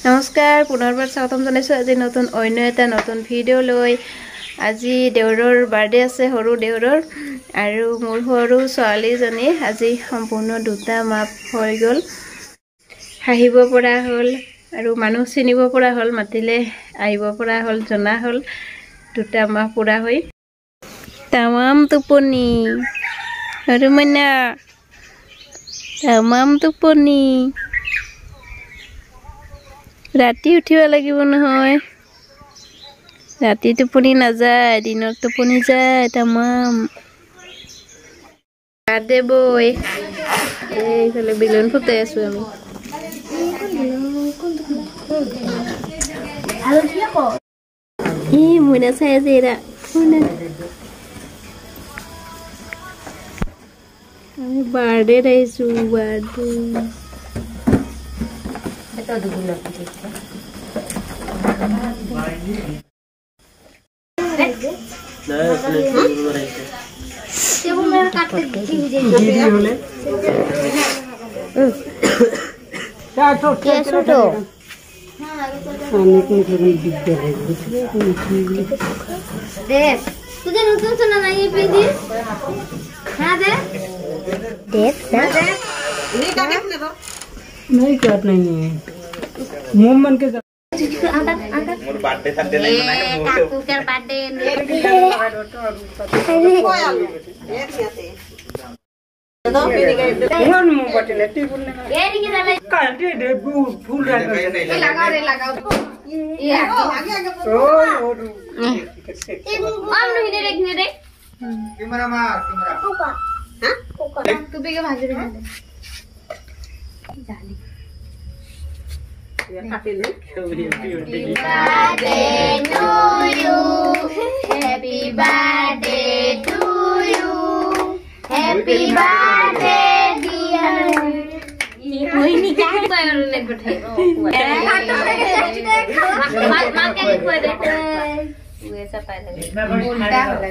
नमस्कार पुनर्बार स्वागतम जानाइছো আজি নতুন অন্য এটা নতুন ভিডিও লৈ আজি দেউৰৰ বাৰ্থডে আছে হৰু দেউৰৰ আৰু মোৰ হৰু ছোৱালীজনী আজি সম্পূৰ্ণ দুটা মাপ হৈ গল হাহিব পৰা হল আৰু মানুহ চিনিব পৰা হল মাতিলে আহিব পৰা হল জনা হল দুটা মাপ পুৰা হৈ তামাম টোপনি হৰু মইনা তামাম টোপনি राती उठिब লাগিব নহয় राती টোপনি না যায় দিনৰ টোপনি যায় তামাম বাৰ্থডে বয় এই ফলে বেলুন ফুটাই আছো আমি আৰু কি ক ই মুনা চাই আছে এৰা মুনা আমি বাৰ্থডে ৰাইছো বাৰ্থডে तो दुगुना वो मेरा काट के दीजिए होले क्या छोटो देव तुझे नूतन सुना नहीं पे दी हां देव नहीं काट ले तो नहीं काट नहीं है मोमन के मोर बर्थडे था ले ना काकू के बर्थडे तो कौन मु बटले टी बोलने ये नहीं चले काट दे फूल लगाओ रे लगाओ ये आगे ओ हम नहीं देखने रे कैमरा मार कैमरा हां तू भी के भाजी रे जाली Happy birthday to you. Happy birthday to you. Happy birthday dear. कोई नहीं क्या है कोई और नहीं बैठे मां क्या कोई बैठे वो ऐसा पाए उल्टा होला